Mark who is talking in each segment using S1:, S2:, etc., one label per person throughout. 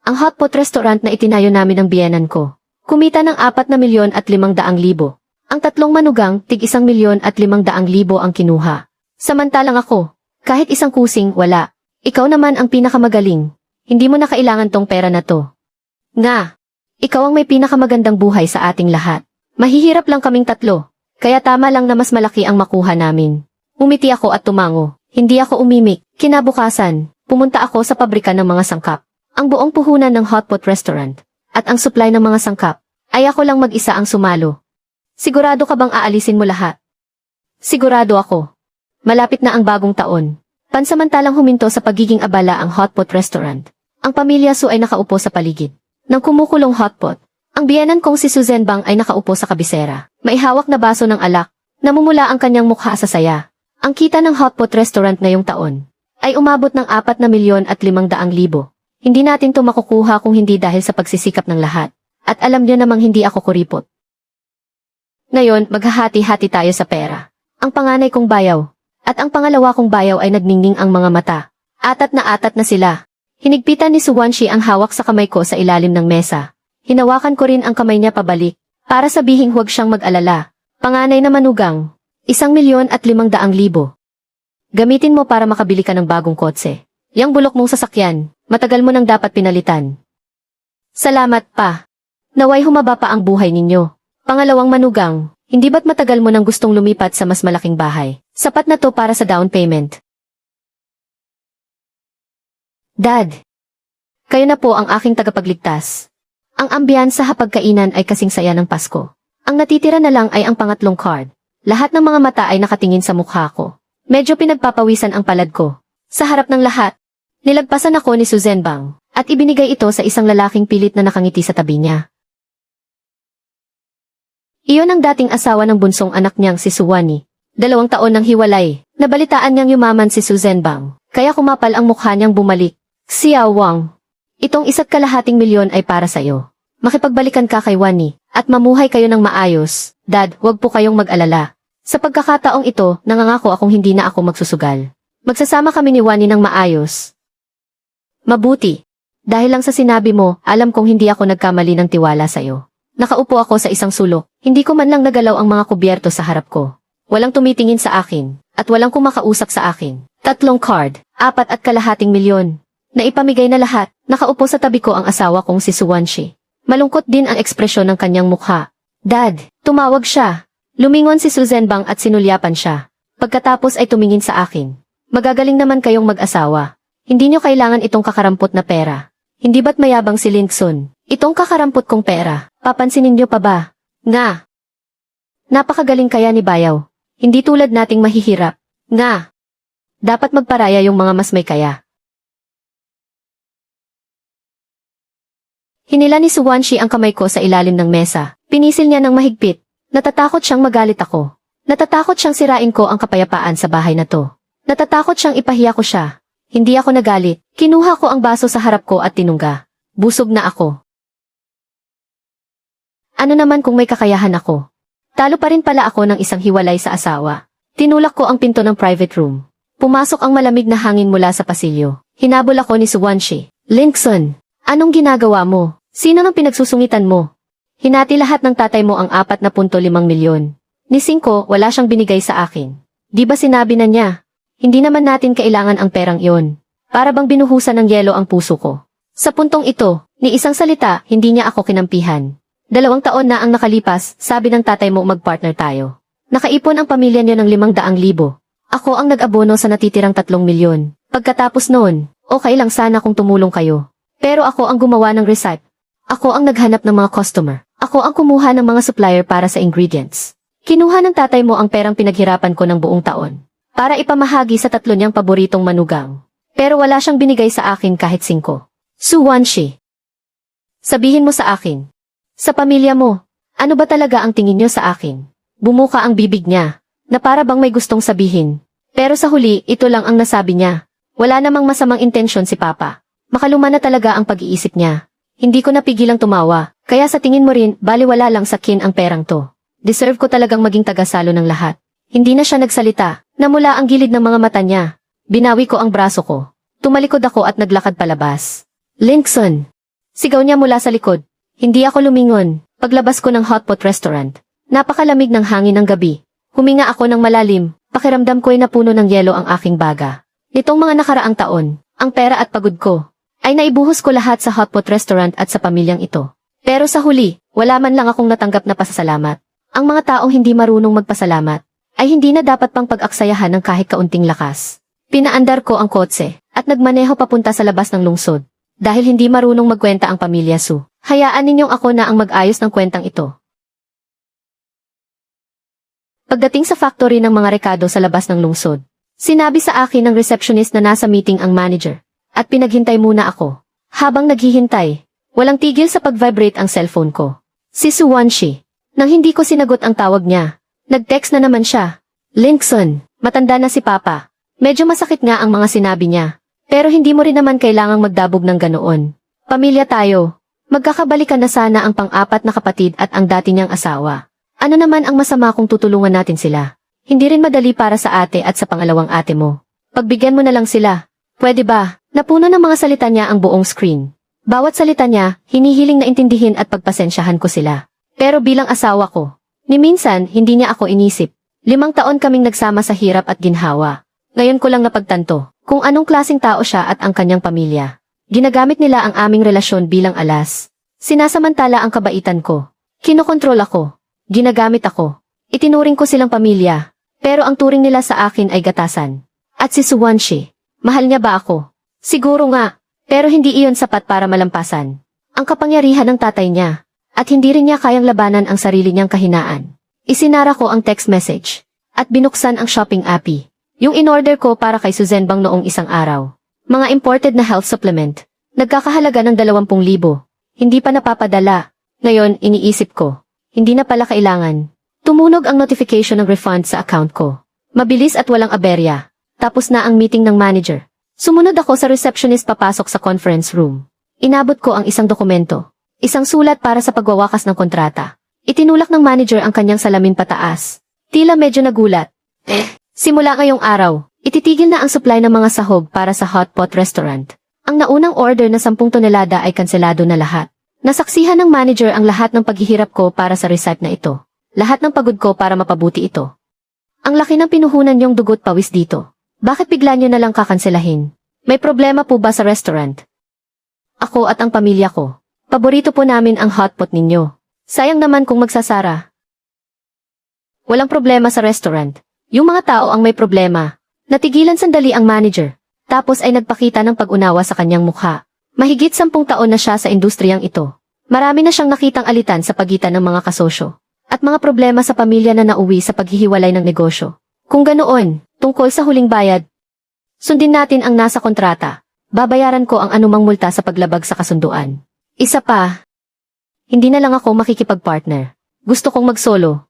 S1: Ang hotpot restaurant na itinayo namin ng biyenan ko. Kumita ng 4,500,000. Ang tatlong manugang, tig 1,500,000 ang kinuha. Samantalang ako, kahit isang kusing, wala. Ikaw naman ang pinakamagaling. Hindi mo na kailangan tong pera na to. Nga, ikaw ang may pinakamagandang buhay sa ating lahat. Mahihirap lang kaming tatlo, kaya tama lang na mas malaki ang makuha namin. Umiti ako at tumango. Hindi ako umimik. Kinabukasan, pumunta ako sa pabrika ng mga sangkap. Ang buong puhunan ng hotpot restaurant at ang supply ng mga sangkap ay ako lang mag-isa ang sumalo. Sigurado ka bang aalisin mo lahat? Sigurado ako. Malapit na ang bagong taon. Pansamantalang huminto sa pagiging abala ang hotpot restaurant. Ang pamilya Su ay nakaupo sa paligid. Nang kumukulong hotpot, ang biyenan kong si Susan Bang ay nakaupo sa kabisera. May hawak na baso ng alak. Namumula ang kanyang mukha sa saya. Ang kita ng hotpot restaurant ngayong taon ay umabot ng 4,500,000. Hindi natin to makukuha kung hindi dahil sa pagsisikap ng lahat. At alam niyo namang hindi ako kuripot. Ngayon, maghahati-hati tayo sa pera. Ang panganay kong bayaw at ang pangalawa kong bayaw ay nagningning ang mga mata. Atat na sila. Hinigpitan ni Suwanshi ang hawak sa kamay ko sa ilalim ng mesa. Hinawakan ko rin ang kamay niya pabalik para sabihing huwag siyang mag-alala. Panganay na manugang, 1,500,000. Gamitin mo para makabili ka ng bagong kotse. Yang bulok mong sasakyan, matagal mo nang dapat pinalitan. Salamat pa. Naway humaba pa ang buhay ninyo. Pangalawang manugang, hindi ba't matagal mo nang gustong lumipat sa mas malaking bahay? Sapat na to para sa down payment. Dad, kayo na po ang aking tagapagligtas. Ang ambiyansa sa hapagkainan ay kasing saya ng Pasko. Ang natitira na lang ay ang pangatlong card. Lahat ng mga mata ay nakatingin sa mukha ko. Medyo pinagpapawisan ang palad ko. Sa harap ng lahat, nilagpasan ako ni Susan Bang at ibinigay ito sa isang lalaking pilit na nakangiti sa tabi niya. Iyon ang dating asawa ng bunsong anak niyang si Suwani. 2 taon nang hiwalay. Nabalitaan niyang yumaman si Susan Bang, kaya kumapal ang mukha niyang bumalik. Xiao Wang, itong 1,250,000 ay para sa'yo. Makipagbalikan ka kay Wani, at mamuhay kayo ng maayos. Dad, huwag po kayong mag-alala. Sa pagkakataong ito, nangangako akong hindi na ako magsusugal. Magsasama kami ni Wani ng maayos. Mabuti. Dahil lang sa sinabi mo, alam kong hindi ako nagkamali ng tiwala sa'yo. Nakaupo ako sa isang sulok, hindi ko man lang nagalaw ang mga kubyerto sa harap ko. Walang tumitingin sa akin, at walang kumakausap sa akin. 3 card, 4,250,000. Naipamigay na lahat, nakaupo sa tabi ko ang asawa kong si Suwanshi. Malungkot din ang ekspresyon ng kanyang mukha. Dad, tumawag siya. Lumingon si Susan Bang at sinulyapan siya. Pagkatapos ay tumingin sa akin. Magagaling naman kayong mag-asawa. Hindi nyo kailangan itong kakarampot na pera. Hindi ba't mayabang si Linkson? Itong kakarampot kong pera, papansinin nyo pa ba? Nga. Napakagaling kaya ni Bayaw. Hindi tulad nating mahihirap. Nga. Dapat magparaya yung mga mas may kaya. Hinila ni Suwanshi ang kamay ko sa ilalim ng mesa. Pinisil niya ng mahigpit. Natatakot siyang magalit ako. Natatakot siyang sirain ko ang kapayapaan sa bahay na to. Natatakot siyang ipahiya ko siya. Hindi ako nagalit. Kinuha ko ang baso sa harap ko at tinungga. Busog na ako. Ano naman kung may kakayahan ako? Talo pa rin pala ako ng isang hiwalay sa asawa. Tinulak ko ang pinto ng private room. Pumasok ang malamig na hangin mula sa pasilyo. Hinabol ako ni Suwanshi. Linkson, anong ginagawa mo? Sino nang pinagsusungitan mo? Hinati lahat ng tatay mo ang 4,500,000. Ni 5, wala siyang binigay sa akin. Di ba sinabi na niya? Hindi naman natin kailangan ang perang iyon. Para bang binuhusan ng yelo ang puso ko. Sa puntong ito, ni isang salita, hindi niya ako kinampihan. 2 taon na ang nakalipas, sabi ng tatay mo mag-partner tayo. Nakaipon ang pamilya niyo ng 500,000. Ako ang nag-abono sa natitirang 3,000,000. Pagkatapos noon, okay lang sana kung tumulong kayo. Pero ako ang gumawa ng recipe. Ako ang naghanap ng mga customer. Ako ang kumuha ng mga supplier para sa ingredients. Kinuha ng tatay mo ang perang pinaghirapan ko ng buong taon para ipamahagi sa 3 niyang paboritong manugang. Pero wala siyang binigay sa akin kahit 5. Suwanshi, sabihin mo sa akin. Sa pamilya mo, ano ba talaga ang tingin niyo sa akin? Bumuka ang bibig niya, na para bang may gustong sabihin. Pero sa huli, ito lang ang nasabi niya. Wala namang masamang intensyon si Papa. Makaluma na talaga ang pag-iisip niya. Hindi ko napigilang tumawa, kaya sa tingin mo rin, baliwala lang sa kin ang perang to. Deserve ko talagang maging tagasalo ng lahat. Hindi na siya nagsalita, namula ang gilid ng mga mata niya. Binawi ko ang braso ko. Tumalikod ako at naglakad palabas. Linkson, Sigaw niya mula sa likod. Hindi ako lumingon. Paglabas ko ng hotpot restaurant, napakalamig ng hangin ng gabi. Huminga ako ng malalim, pakiramdam ko'y napuno ng yelo ang aking baga. Nitong mga nakaraang taon, ang pera at pagod ko, ay naibuhos ko lahat sa hotpot restaurant at sa pamilyang ito. Pero sa huli, wala man lang akong natanggap na pasasalamat. Ang mga taong hindi marunong magpasalamat, ay hindi na dapat pang pag-aksayahan ng kahit kaunting lakas. Pinaandar ko ang kotse, at nagmaneho papunta sa labas ng lungsod. Dahil hindi marunong magkwenta ang pamilya Su, hayaan ninyong ako na ang mag-ayos ng kwentang ito. Pagdating sa factory ng mga rekado sa labas ng lungsod, sinabi sa akin ng receptionist na nasa meeting ang manager, at pinaghintay muna ako. Habang naghihintay, walang tigil sa pag-vibrate ang cellphone ko. Si Suwanshi. Nang hindi ko sinagot ang tawag niya, nag-text na naman siya. Linkson, matanda na si Papa. Medyo masakit nga ang mga sinabi niya. Pero hindi mo rin naman kailangang magdabog ng ganoon. Pamilya tayo. Magkakabalikan na sana ang pang-apat na kapatid at ang dati niyang asawa. Ano naman ang masama kung tutulungan natin sila? Hindi rin madali para sa ate at sa pangalawang ate mo. Pagbigyan mo na lang sila. Pwede ba? Napuno ng mga salita niya ang buong screen. Bawat salita niya, hinihiling na intindihin at pagpasensyahan ko sila. Pero bilang asawa ko, ni minsan hindi niya ako inisip. 5 taon kaming nagsama sa hirap at ginhawa. Ngayon ko lang napagtanto kung anong klaseng tao siya at ang kanyang pamilya. Ginagamit nila ang aming relasyon bilang alas. Sinasamantala ang kabaitan ko. Kinokontrol ako. Ginagamit ako. Itinuring ko silang pamilya. Pero ang turing nila sa akin ay gatasan. At si Suwanshi, mahal niya ba ako? Siguro nga. Pero hindi iyon sapat para malampasan ang kapangyarihan ng tatay niya. At hindi rin niya kayang labanan ang sarili niyang kahinaan. Isinara ko ang text message. At binuksan ang shopping appy. Yung in-order ko para kay Suzenbang noong isang araw. Mga imported na health supplement. Nagkakahalaga ng 20,000. Hindi pa napapadala. Ngayon, iniisip ko. Hindi na pala kailangan. Tumunog ang notification ng refund sa account ko. Mabilis at walang aberya. Tapos na ang meeting ng manager. Sumunod ako sa receptionist papasok sa conference room. Inabot ko ang isang dokumento. Isang sulat para sa pagwawakas ng kontrata. Itinulak ng manager ang kanyang salamin pataas. Tila medyo nagulat. Simula ngayong araw, ititigil na ang supply ng mga sahog para sa hotpot restaurant. Ang naunang order na 10 tonelada ay kanselado na lahat. Nasaksihan ng manager ang lahat ng paghihirap ko para sa recipe na ito. Lahat ng pagod ko para mapabuti ito. Ang laki ng pinuhunan niyong dugot pawis dito. Bakit bigla niyo na lang kakanselahin? May problema po ba sa restaurant? Ako at ang pamilya ko. Paborito po namin ang hotpot ninyo. Sayang naman kung magsasara. Walang problema sa restaurant. Yung mga tao ang may problema. Natigilan sandali ang manager. Tapos ay nagpakita ng pag-unawa sa kanyang mukha. Mahigit 10 taon na siya sa industriyang ito. Marami na siyang nakitang alitan sa pagitan ng mga kasosyo. At mga problema sa pamilya na nauwi sa paghihiwalay ng negosyo. Kung ganoon, tungkol sa huling bayad, sundin natin ang nasa kontrata. Babayaran ko ang anumang multa sa paglabag sa kasunduan. Isa pa, hindi na lang ako makikipag-partner. Gusto kong mag-solo.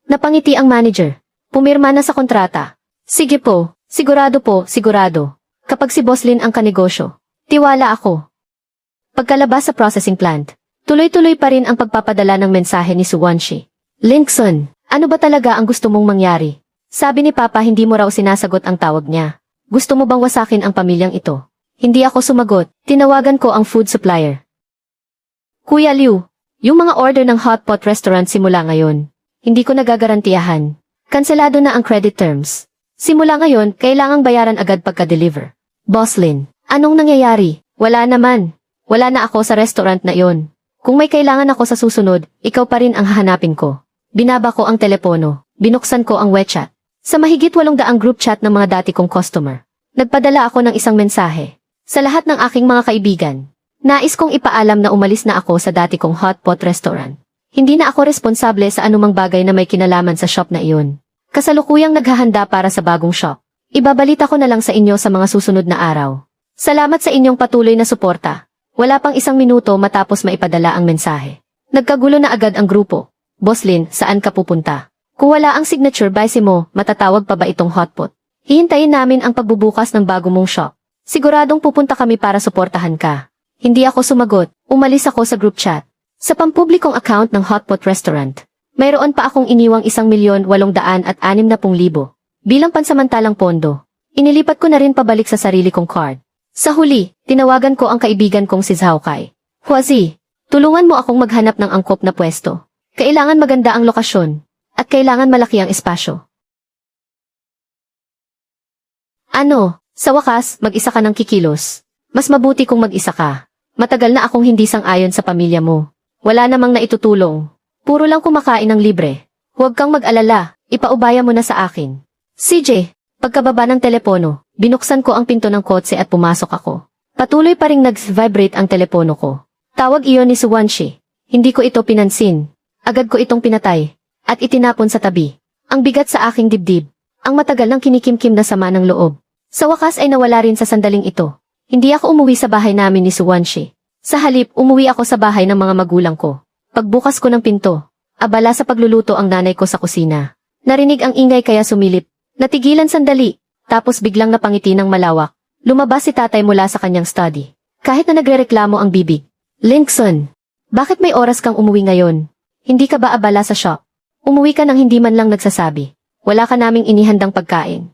S1: Napangiti ang manager. Pumirma na sa kontrata. Sige po, sigurado po, sigurado. Kapag si Boslin ang kanegosyo, tiwala ako. Pagkalabas sa processing plant, tuloy-tuloy pa rin ang pagpapadala ng mensahe ni Suwanshi. Linkson, ano ba talaga ang gusto mong mangyari? Sabi ni Papa hindi mo raw sinasagot ang tawag niya. Gusto mo bang wasakin ang pamilyang ito? Hindi ako sumagot. Tinawagan ko ang food supplier. Kuya Liu, yung mga order ng hotpot restaurant simula ngayon, hindi ko nagagarantiyahan. Kanselado na ang credit terms. Simula ngayon, kailangang bayaran agad pagka-deliver. Boslin, anong nangyayari? Wala naman. Wala na ako sa restaurant na iyon. Kung may kailangan ako sa susunod, ikaw pa rin ang hahanapin ko. Binaba ko ang telepono. Binuksan ko ang WeChat. Sa mahigit 800 group chat ng mga dati kong customer, nagpadala ako ng isang mensahe. Sa lahat ng aking mga kaibigan, nais kong ipaalam na umalis na ako sa dati kong hotpot restaurant. Hindi na ako responsable sa anumang bagay na may kinalaman sa shop na iyon. Kasalukuyang naghahanda para sa bagong shop. Ibabalita ko na lang sa inyo sa mga susunod na araw. Salamat sa inyong patuloy na suporta. Wala pang 1 minuto matapos maipadala ang mensahe. Nagkagulo na agad ang grupo. Boslin, saan ka pupunta? Kung wala ang signature bice mo, matatawag pa ba itong hotpot? Hihintayin namin ang pagbubukas ng bago mong shop. Siguradong pupunta kami para suportahan ka. Hindi ako sumagot. Umalis ako sa group chat. Sa pampublikong account ng hotpot restaurant, mayroon pa akong iniwang 1,860,000 bilang pansamantalang pondo. Inilipat ko na rin pabalik sa sarili kong card. Sa huli, tinawagan ko ang kaibigan kong si Zhao Kai. Huazi, tulungan mo akong maghanap ng angkop na pwesto. Kailangan maganda ang lokasyon, at kailangan malaki ang espasyo. Ano, sa wakas, mag-isa ka ng kikilos. Mas mabuti kung mag-isa ka. Matagal na akong hindi sang-ayon sa pamilya mo. Wala namang naitutulong. Puro lang kumakain ng libre. Huwag kang mag-alala, ipaubaya mo na sa akin. CJ, pagkababa ng telepono, binuksan ko ang pinto ng kotse at pumasok ako. Patuloy pa ring nag-vibrate ang telepono ko. Tawag iyon ni Suwanshi. Hindi ko ito pinansin. Agad ko itong pinatay at itinapon sa tabi. Ang bigat sa aking dibdib. Ang matagal ng kinikimkim na sama ng loob. Sa wakas ay nawala rin sa sandaling ito. Hindi ako umuwi sa bahay namin ni Suwanshi. Sa halip, umuwi ako sa bahay ng mga magulang ko. Pagbukas ko ng pinto, abala sa pagluluto ang nanay ko sa kusina. Narinig ang ingay kaya sumilip. Natigilan sandali, tapos biglang napangiti ng malawak. Lumabas si tatay mula sa kanyang study. Kahit na nagrereklamo ang bibig. Linkson, bakit may oras kang umuwi ngayon? Hindi ka ba abala sa shop? Umuwi ka nang hindi man lang nagsasabi. Wala ka naming inihandang pagkain.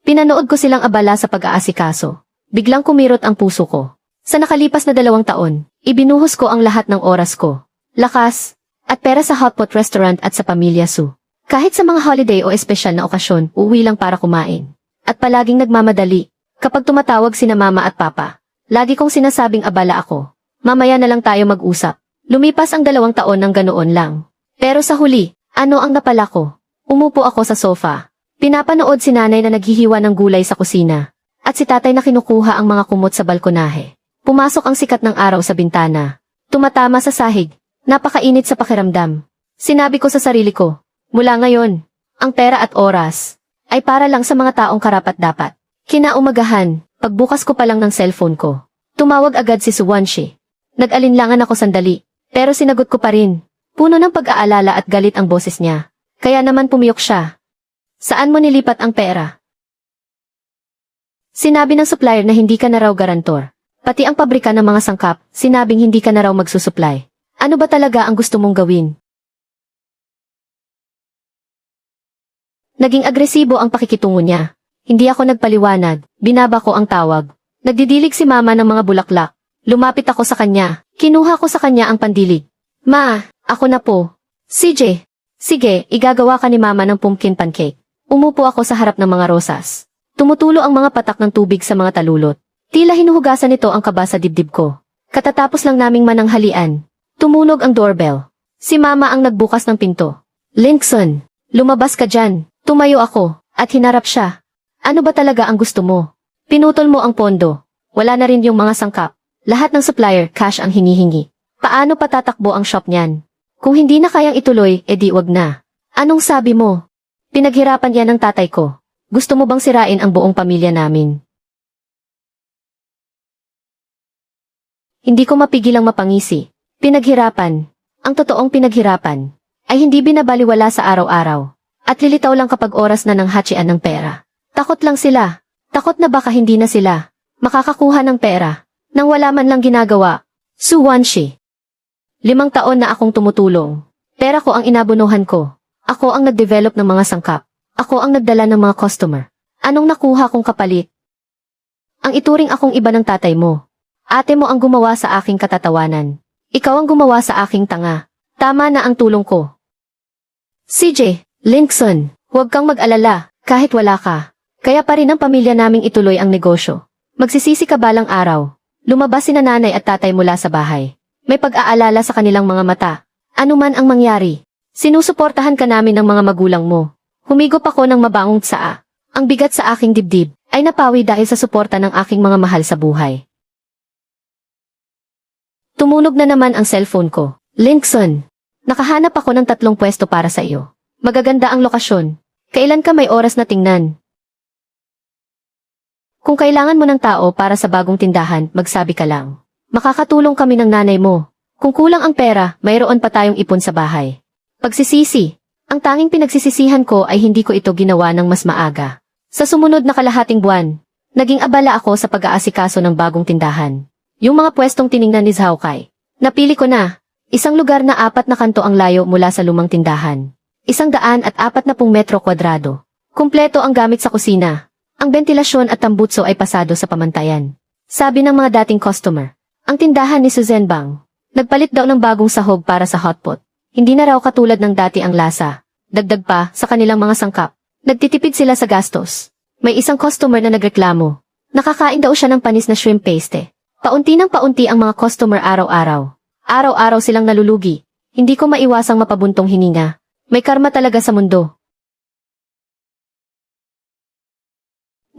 S1: Pinanood ko silang abala sa pag-aasikaso. Biglang kumirot ang puso ko. Sa nakalipas na 2 taon, ibinuhos ko ang lahat ng oras ko, lakas, at pera sa hotpot restaurant at sa Pamilya Su. Kahit sa mga holiday o espesyal na okasyon, uuwi lang para kumain. At palaging nagmamadali. Kapag tumatawag sina mama at papa, lagi kong sinasabing abala ako. Mamaya na lang tayo mag-usap. Lumipas ang 2 taon ng ganoon lang. Pero sa huli, ano ang napala ko? Umupo ako sa sofa. Pinapanood si nanay na naghihiwa ng gulay sa kusina. At si tatay na kinukuha ang mga kumot sa balkonahe. Pumasok ang sikat ng araw sa bintana. Tumatama sa sahig. Napakainit sa pakiramdam. Sinabi ko sa sarili ko, mula ngayon, ang pera at oras ay para lang sa mga taong karapat-dapat. Kinaumagahan, pagbukas ko pa lang ng cellphone ko. Tumawag agad si Suwanshi. Nag-alinlangan ako sandali, pero sinagot ko pa rin. Puno ng pag-aalala at galit ang boses niya. Kaya naman pumiyok siya. Saan mo nilipat ang pera? Sinabi ng supplier na hindi ka na raw garantor. Pati ang pabrika ng mga sangkap, sinabing hindi ka na raw magsusupply. Ano ba talaga ang gusto mong gawin? Naging agresibo ang pakikitungo niya. Hindi ako nagpaliwanag, binaba ko ang tawag. Nagdidilig si mama ng mga bulaklak. Lumapit ako sa kanya, kinuha ko sa kanya ang pandilig. Ma, ako na po. CJ, sige, igagawa ka ni mama ng pumpkin pancake. Umupo ako sa harap ng mga rosas. Tumutulo ang mga patak ng tubig sa mga talulot. Tila hinuhugasan nito ang kaba sa dibdib ko. Katatapos lang naming mananghalian. Tumunog ang doorbell. Si mama ang nagbukas ng pinto. Linkson, lumabas ka dyan. Tumayo ako, at hinarap siya. Ano ba talaga ang gusto mo? Pinutol mo ang pondo. Wala na rin yung mga sangkap. Lahat ng supplier, cash ang hinihingi. Paano patatakbo ang shop niyan? Kung hindi na kayang ituloy, edi wag na. Anong sabi mo? Pinaghirapan yan ng tatay ko. Gusto mo bang sirain ang buong pamilya namin? Hindi ko mapigilang mapangisi. Pinaghirapan. Ang totoong pinaghirapan ay hindi binabaliwala sa araw-araw. At lilitaw lang kapag oras na ng hatsian ng pera. Takot lang sila. Takot na baka hindi na sila makakakuha ng pera nang wala man lang ginagawa. Suwanshi. 5 taon na akong tumutulong. Pera ko ang inabunuhan ko. Ako ang nag-develop ng mga sangkap. Ako ang nagdala ng mga customer. Anong nakuha kong kapalit? Ang ituring akong iba ng tatay mo. Ate mo ang gumawa sa aking katatawanan. Ikaw ang gumawa sa aking tanga. Tama na ang tulong ko. CJ, Linkson, huwag kang mag-alala, kahit wala ka. Kaya pa rin ang pamilya naming ituloy ang negosyo. Magsisisi ka balang araw. Lumabas sina nanay at tatay mula sa bahay. May pag-aalala sa kanilang mga mata. Ano man ang mangyari, sinusuportahan ka namin ng mga magulang mo. Humigop ako ng mabangong tsaa. Ang bigat sa aking dibdib ay napawi dahil sa suporta ng aking mga mahal sa buhay. Tumunog na naman ang cellphone ko. Linkson, nakahanap ako ng 3 pwesto para sa iyo. Magaganda ang lokasyon. Kailan ka may oras na tingnan? Kung kailangan mo ng tao para sa bagong tindahan, magsabi ka lang. Makakatulong kami ng nanay mo. Kung kulang ang pera, mayroon pa tayong ipon sa bahay. Pagsisisi. Ang tanging pinagsisisihan ko ay hindi ko ito ginawa ng mas maaga. Sa sumunod na kalahating buwan, naging abala ako sa pag-aasikaso ng bagong tindahan. Yung mga pwestong tiningnan ni Zhao Kai. Napili ko na. Isang lugar na 4 na kanto ang layo mula sa lumang tindahan. 140 metro kwadrado. Kumpleto ang gamit sa kusina. Ang bentilasyon at tambutso ay pasado sa pamantayan. Sabi ng mga dating customer. Ang tindahan ni Suzanne Bang. Nagpalit daw ng bagong sahog para sa hotpot. Hindi na raw katulad ng dati ang lasa. Dagdag pa sa kanilang mga sangkap. Nagtitipid sila sa gastos. May isang customer na nagreklamo. Nakakain daw siya ng panis na shrimp paste. Paunti ng paunti ang mga customer araw-araw. Araw-araw silang nalulugi. Hindi ko maiwasang mapabuntong hininga. May karma talaga sa mundo.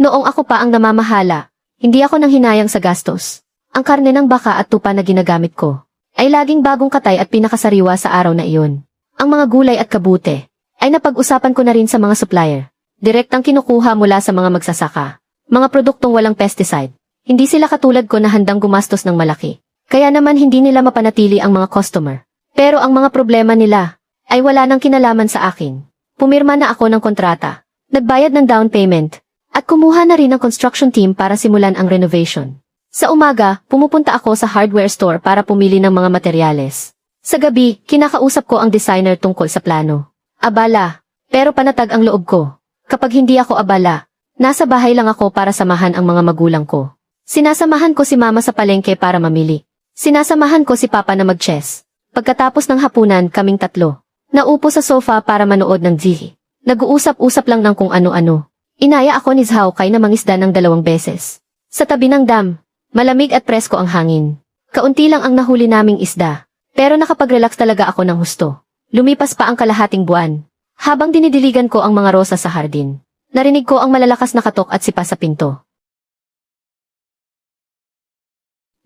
S1: Noong ako pa ang namamahala, hindi ako nang hinayang sa gastos. Ang karne ng baka at tupa na ginagamit ko ay laging bagong katay at pinakasariwa sa araw na iyon. Ang mga gulay at kabute ay napag-usapan ko na rin sa mga supplier. Direktang kinukuha mula sa mga magsasaka. Mga produktong walang pesticide. Hindi sila katulad ko na handang gumastos ng malaki. Kaya naman hindi nila mapanatili ang mga customer. Pero ang mga problema nila ay wala nang kinalaman sa akin. Pumirma na ako ng kontrata. Nagbayad ng down payment. At kumuha na rin ng construction team para simulan ang renovation. Sa umaga, pumupunta ako sa hardware store para pumili ng mga materyales. Sa gabi, kinakausap ko ang designer tungkol sa plano. Abala, pero panatag ang loob ko. Kapag hindi ako abala, nasa bahay lang ako para samahan ang mga magulang ko. Sinasamahan ko si mama sa palengke para mamili. Sinasamahan ko si papa na mag-chess. Pagkatapos ng hapunan, kaming tatlo. Naupo sa sofa para manood ng TV. Nag-uusap-usap lang ng kung ano-ano. Inaya ako ni Zhao Kai na mangisda ng 2 beses. Sa tabi ng dam. Malamig at presko ang hangin. Kaunti lang ang nahuli naming isda. Pero nakapag-relax talaga ako ng husto. Lumipas pa ang kalahating buwan. Habang dinidiligan ko ang mga rosa sa hardin, narinig ko ang malalakas na katok at sipa sa pinto.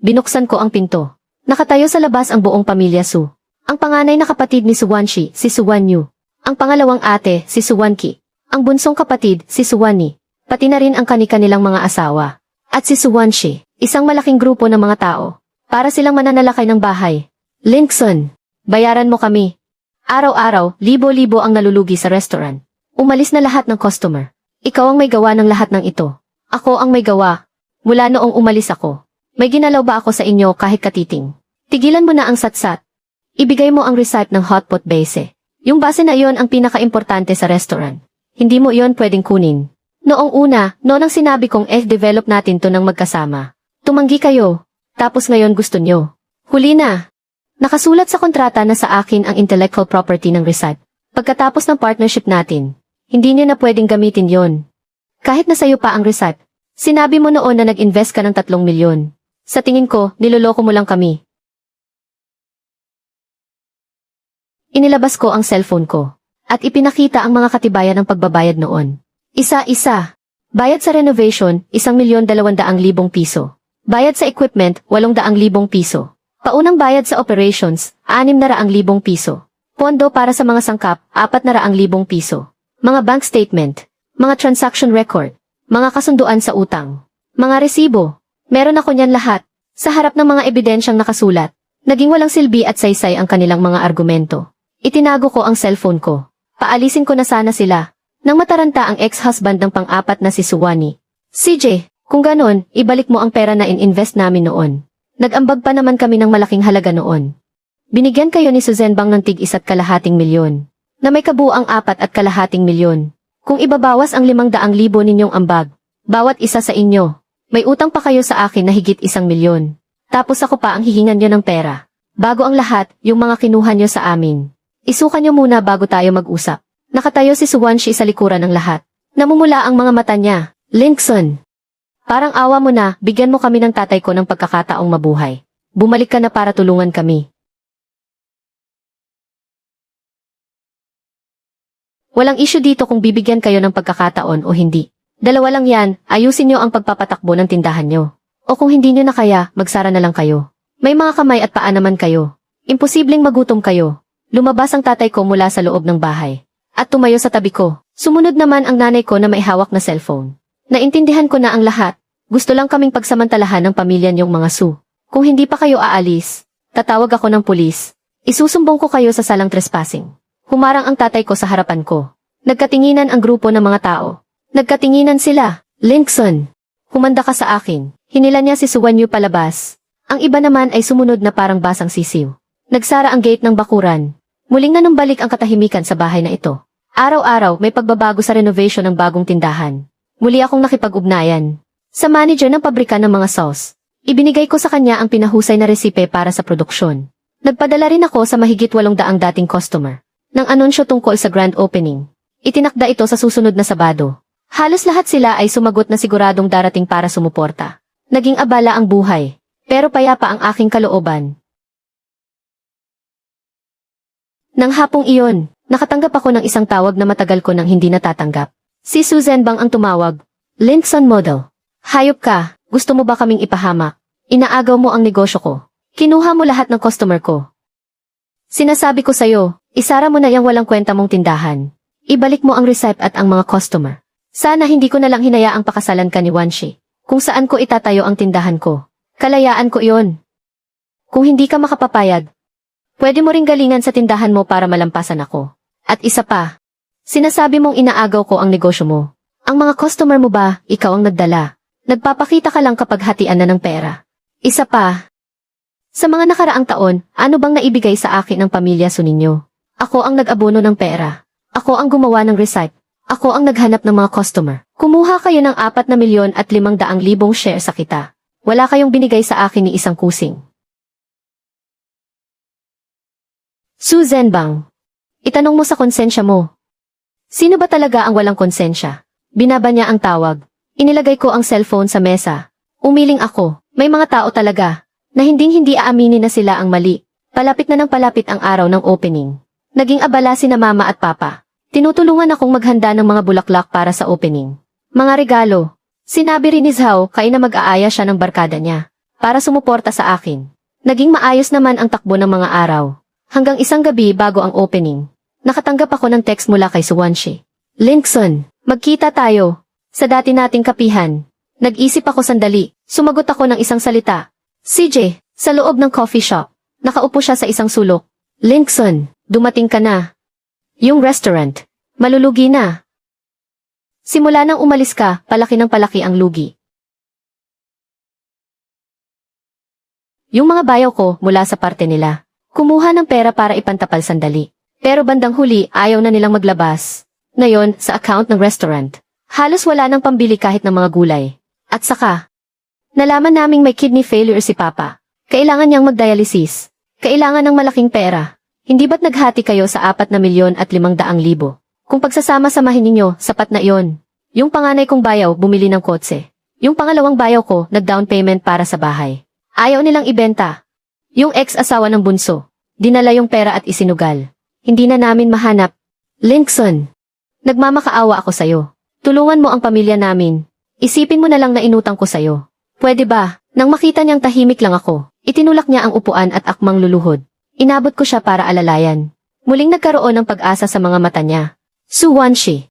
S1: Binuksan ko ang pinto. Nakatayo sa labas ang buong pamilya Su. Ang panganay na kapatid ni Suwanshi, si Suwan Yu. Ang pangalawang ate, si Suwan Ki. Ang bunsong kapatid, si Suwan Ni. Pati na rin ang kani-kanilang mga asawa. At si Suwanshi. Isang malaking grupo ng mga tao. Para silang mananalakay ng bahay. Linkson, bayaran mo kami. Araw-araw, libo-libo ang nalulugi sa restaurant. Umalis na lahat ng customer. Ikaw ang may gawa ng lahat ng ito. Ako ang may gawa. Mula noong umalis ako. May ginalaw ba ako sa inyo kahit katiting? Tigilan mo na ang satsat. Ibigay mo ang receipt ng hotpot base. Yung base na iyon ang pinaka-importante sa restaurant. Hindi mo iyon pwedeng kunin. Noong una, noon ang sinabi kong develop natin to ng magkasama. Tumanggi kayo. Tapos ngayon gusto nyo. Huli na. Nakasulat sa kontrata na sa akin ang intellectual property ng receipt. Pagkatapos ng partnership natin, hindi nyo na pwedeng gamitin yon. Kahit na sayo pa ang receipt. Sinabi mo noon na nag-invest ka ng 3 milyon. Sa tingin ko, niloloko mo lang kami. Inilabas ko ang cellphone ko. At ipinakita ang mga katibayan ng pagbabayad noon. Isa-isa. Bayad sa renovation, 1,200,000 piso. Bayad sa equipment, 800,000 piso. Paunang bayad sa operations, 600,000 piso. Pondo para sa mga sangkap, 400,000 piso. Mga bank statement, mga transaction record, mga kasunduan sa utang, mga resibo. Meron ako niyan lahat. Sa harap ng mga ebidensyang nakasulat, naging walang silbi at saysay ang kanilang mga argumento. Itinago ko ang cellphone ko. Paalisin ko na sana sila. Nang mataranta ang ex-husband ng pang-apat na si Suwani. CJ, kung ganon, ibalik mo ang pera na in-invest namin noon. Nag-ambag pa naman kami ng malaking halaga noon. Binigyan kayo ni Suzanne Bang ng tig-1.2 milyon. Na may kabuang 4.2 milyon. Kung ibabawas ang 500,000 ninyong ambag, bawat isa sa inyo, may utang pa kayo sa akin na higit 1 milyon. Tapos ako pa ang hihingan nyo ng pera. Bago ang lahat, yung mga kinuha nyo sa amin. Isukan nyo muna bago tayo mag-usap. Nakatayo si Suwanshi sa likuran ng lahat. Namumula ang mga mata niya. Linkson. Parang awa mo na, bigyan mo kami ng tatay ko ng pagkakataong mabuhay. Bumalik ka na para tulungan kami. Walang issue dito kung bibigyan kayo ng pagkakataon o hindi. Dalawa lang yan, ayusin nyo ang pagpapatakbo ng tindahan nyo. O kung hindi nyo na kaya, magsara na lang kayo. May mga kamay at paa naman kayo. Imposibleng magutom kayo. Lumabas ang tatay ko mula sa loob ng bahay. At tumayo sa tabi ko. Sumunod naman ang nanay ko na may hawak na cellphone. Naintindihan ko na ang lahat. Gusto lang kaming pagsamantalahan ng pamilya niyong mga Su. Kung hindi pa kayo aalis, tatawag ako ng pulis. Isusumbong ko kayo sa salang trespassing. Humarang ang tatay ko sa harapan ko. Nagkatinginan ang grupo ng mga tao. Nagkatinginan sila. Linkson. Humanda ka sa akin. Hinila niya si Suwanyu palabas. Ang iba naman ay sumunod na parang basang sisiw. Nagsara ang gate ng bakuran. Muling nanumbalik ang katahimikan sa bahay na ito. Araw-araw may pagbabago sa renovation ng bagong tindahan. Muli akong nakipag-ugnayan sa manager ng pabrika ng mga sauce. Ibinigay ko sa kanya ang pinahusay na resipe para sa produksyon. Nagpadala rin ako sa mahigit 800 dating customer ng anunsyo tungkol sa grand opening. Itinakda ito sa susunod na Sabado. Halos lahat sila ay sumagot na siguradong darating para sumuporta. Naging abala ang buhay, pero payapa ang aking kalooban. Nang hapong iyon, nakatanggap ako ng isang tawag na matagal ko nang hindi natatanggap. Si Susan Bang ang tumawag. Linson Model. Hayop ka, gusto mo ba kaming ipahamak? Inaagaw mo ang negosyo ko. Kinuha mo lahat ng customer ko. Sinasabi ko sa'yo, isara mo na yung walang kwenta mong tindahan. Ibalik mo ang receipt at ang mga customer. Sana hindi ko na lang hinayaang pakasalan ka ni Wanshi. Kung saan ko itatayo ang tindahan ko. Kalayaan ko iyon. Kung hindi ka makapapayag, pwede mo ring galingan sa tindahan mo para malampasan ako. At isa pa, sinasabi mong inaagaw ko ang negosyo mo. Ang mga customer mo ba, ikaw ang nagdala. Nagpapakita ka lang kapag hatian na ng pera. Isa pa, sa mga nakaraang taon, ano bang naibigay sa akin ng pamilya Suninyo? Ako ang nag-abono ng pera. Ako ang gumawa ng receipt. Ako ang naghanap ng mga customer. Kumuha kayo ng 4,500,000 share sa kita. Wala kayong binigay sa akin ni isang kusing. Susan Bang. Itanong mo sa konsensya mo. Sino ba talaga ang walang konsensya? Binaba niya ang tawag. Inilagay ko ang cellphone sa mesa. Umiling ako. May mga tao talaga na hindi aaminin na sila ang mali. Palapit na ng palapit ang araw ng opening. Naging abala sina mama at papa. Tinutulungan akong maghanda ng mga bulaklak para sa opening. Mga regalo. Sinabi rin ni Zhao kaya na mag-aaya siya ng barkada niya para sumuporta sa akin. Naging maayos naman ang takbo ng mga araw. Hanggang isang gabi bago ang opening, nakatanggap ako ng text mula kay Suwanshi. Linkson, magkita tayo. Sa dati nating kapihan. Nag-isip ako sandali. Sumagot ako ng isang salita. CJ, sa loob ng coffee shop. Nakaupo siya sa isang sulok. Linkson, dumating ka na. Yung restaurant, malulugi na. Simula nang umalis ka, palaki ng palaki ang lugi. Yung mga bayaw ko mula sa parte nila, kumuha ng pera para ipantapal sandali. Pero bandang huli, ayaw na nilang maglabas. Ngayon, sa account ng restaurant, halos wala nang pambili kahit ng mga gulay. At saka, nalaman naming may kidney failure si Papa. Kailangan niyang magdialysis. Kailangan ng malaking pera. Hindi ba't naghati kayo sa 4,500,000? Kung pagsasama-samahin ninyo, sapat na iyon. Yung panganay kong bayaw bumili ng kotse. Yung pangalawang bayaw ko nag-down payment para sa bahay. Ayaw nilang ibenta. Yung ex-asawa ng bunso, dinala yung pera at isinugal. Hindi na namin mahanap. Linkson, nagmamakaawa ako sa'yo. Tulungan mo ang pamilya namin. Isipin mo na lang na inutang ko sa'yo. Pwede ba? Nang makita niyang tahimik lang ako, itinulak niya ang upuan at akmang luluhod. Inabot ko siya para alalayan. Muling nagkaroon ng pag-asa sa mga mata niya. Suwanshi.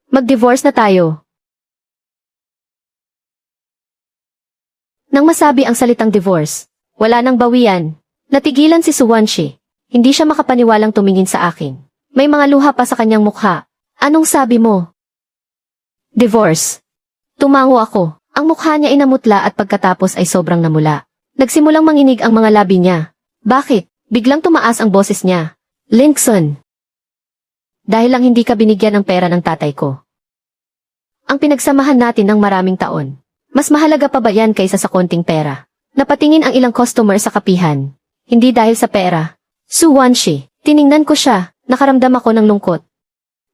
S1: Mag-divorce na tayo. Nang masabi ang salitang divorce, wala nang bawian. Natigilan si Suwanshi. Hindi siya makapaniwalang tumingin sa akin. May mga luha pa sa kanyang mukha. Anong sabi mo? Divorce. Tumango ako. Ang mukha niya inamutla at pagkatapos ay sobrang namula. Nagsimulang manginig ang mga labi niya. Bakit? Biglang tumaas ang boses niya. Linkson. Dahil lang hindi ka binigyan ng pera ng tatay ko. Ang pinagsamahan natin ng maraming taon. Mas mahalaga pa ba yan kaysa sa konting pera? Napatingin ang ilang customer sa kapihan. Hindi dahil sa pera. Suwanshi, tiningnan ko siya, nakaramdam ako ng lungkot.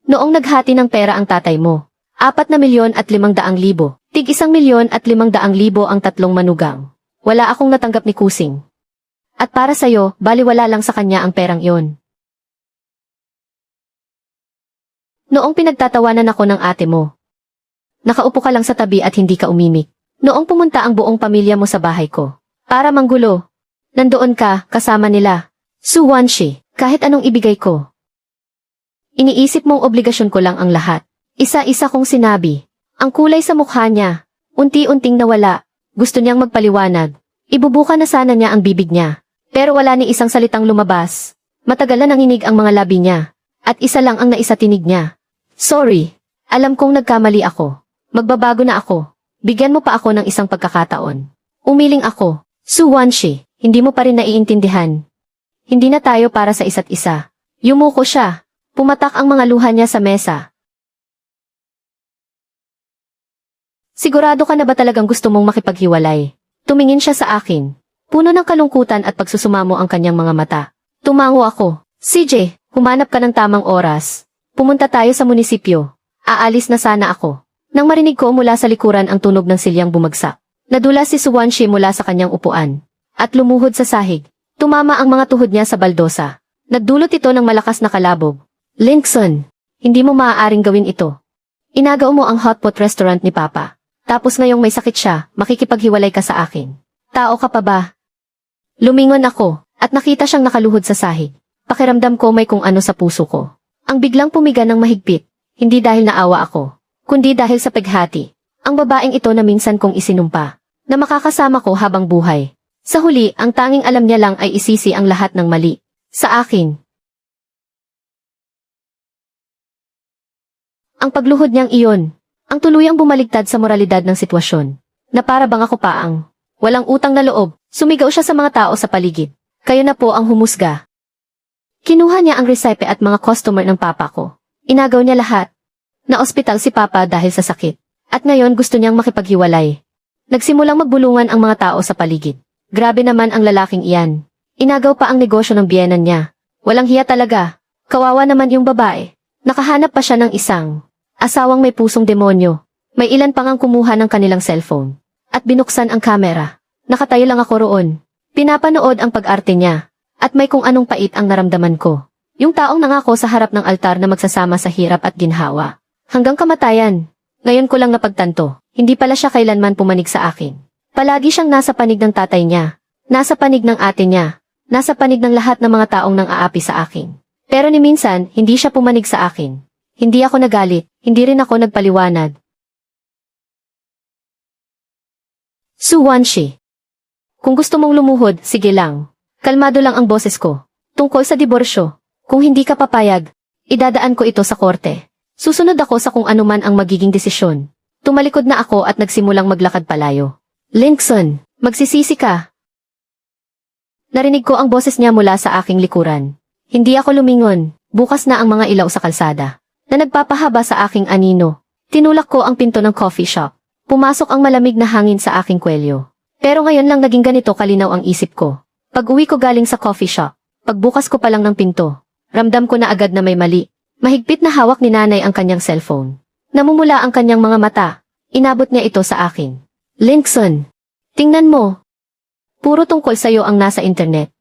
S1: Noong naghati ng pera ang tatay mo, 4,500,000. Tig 1,500,000 ang tatlong manugang. Wala akong natanggap ni Kusing. At para sa'yo, baliwala lang sa kanya ang perang iyon. Noong pinagtatawanan ako ng ate mo, nakaupo ka lang sa tabi at hindi ka umimik. Noong pumunta ang buong pamilya mo sa bahay ko, para manggulo, nandoon ka, kasama nila. Suwanshi, kahit anong ibigay ko. Iniisip mong obligasyon ko lang ang lahat. Isa-isa kong sinabi. Ang kulay sa mukha niya, unti-unting nawala. Gusto niyang magpaliwanag. Ibubuka na sana niya ang bibig niya. Pero wala ni isang salitang lumabas. Matagal na nanginig ang mga labi niya. At isa lang ang naisatinig niya. Sorry. Alam kong nagkamali ako. Magbabago na ako. Bigyan mo pa ako ng isang pagkakataon. Umiling ako. Suwanshi, hindi mo pa rin naiintindihan. Hindi na tayo para sa isa't isa. Yumuko siya. Pumatak ang mga luha niya sa mesa. Sigurado ka na ba talagang gusto mong makipaghiwalay? Tumingin siya sa akin. Puno ng kalungkutan at pagsusumamo ang kanyang mga mata. Tumango ako. CJ, humanap ka ng tamang oras. Pumunta tayo sa munisipyo. Aalis na sana ako. Nang marinig ko mula sa likuran ang tunog ng silyang bumagsak. Nadula si Suwanshi mula sa kanyang upuan. At lumuhod sa sahig. Tumama ang mga tuhod niya sa baldosa. Nagdulot ito ng malakas na kalabog. Linkson, hindi mo maaaring gawin ito. Inagaw mo ang hotpot restaurant ni Papa. Tapos ngayong may sakit siya, makikipaghiwalay ka sa akin. Tao ka pa ba? Lumingon ako, at nakita siyang nakaluhod sa sahig. Pakiramdam ko may kung ano sa puso ko. Ang biglang pumiga ng mahigpit, hindi dahil naawa ako, kundi dahil sa peghati. Ang babaeng ito na minsan kong isinumpa, na makakasama ko habang buhay. Sa huli, ang tanging alam niya lang ay isisi ang lahat ng mali. Sa akin. Ang pagluhod niyang iyon, ang tuluyang bumaligtad sa moralidad ng sitwasyon, na para bang ako paang, walang utang na loob, sumigaw siya sa mga tao sa paligid. Kayo na po ang humusga. Kinuha niya ang resipe at mga customer ng papa ko. Inagaw niya lahat. Na-ospital si Papa dahil sa sakit. At ngayon gusto niyang makipaghiwalay. Nagsimulang magbulungan ang mga tao sa paligid. Grabe naman ang lalaking iyan. Inagaw pa ang negosyo ng biyenan niya. Walang hiya talaga. Kawawa naman yung babae. Nakahanap pa siya ng isang asawang may pusong demonyo. May ilan pang ang kumuha ng kanilang cellphone. At binuksan ang kamera. Nakatayo lang ako roon. Pinapanood ang pag-arte niya. At may kung anong pait ang naramdaman ko. Yung taong nangako sa harap ng altar na magsasama sa hirap at ginhawa. Hanggang kamatayan. Ngayon ko lang napagtanto. Hindi pala siya kailanman pumanig sa akin. Palagi siyang nasa panig ng tatay niya. Nasa panig ng ate niya. Nasa panig ng lahat ng mga taong nang aapi sa akin. Pero ni minsan, hindi siya pumanig sa akin. Hindi ako nagalit, hindi rin ako nagpaliwanag. Suwanshi. Kung gusto mong lumuhod, sige lang. Kalmado lang ang boses ko. Tungkol sa diborsyo, kung hindi ka papayag, idadaan ko ito sa korte. Susunod ako sa kung anuman ang magiging desisyon. Tumalikod na ako at nagsimulang maglakad palayo. Linkson, magsisisi ka. Narinig ko ang boses niya mula sa aking likuran. Hindi ako lumingon, bukas na ang mga ilaw sa kalsada, na nagpapahaba sa aking anino. Tinulak ko ang pinto ng coffee shop. Pumasok ang malamig na hangin sa aking kwelyo. Pero ngayon lang naging ganito kalinaw ang isip ko. Pag-uwi ko galing sa coffee shop, pagbukas ko pa lang ng pinto, ramdam ko na agad na may mali. Mahigpit na hawak ni nanay ang kanyang cellphone. Namumula ang kanyang mga mata. Inabot niya ito sa akin. Linkson, tingnan mo. Puro tungkol sa'yo ang nasa internet.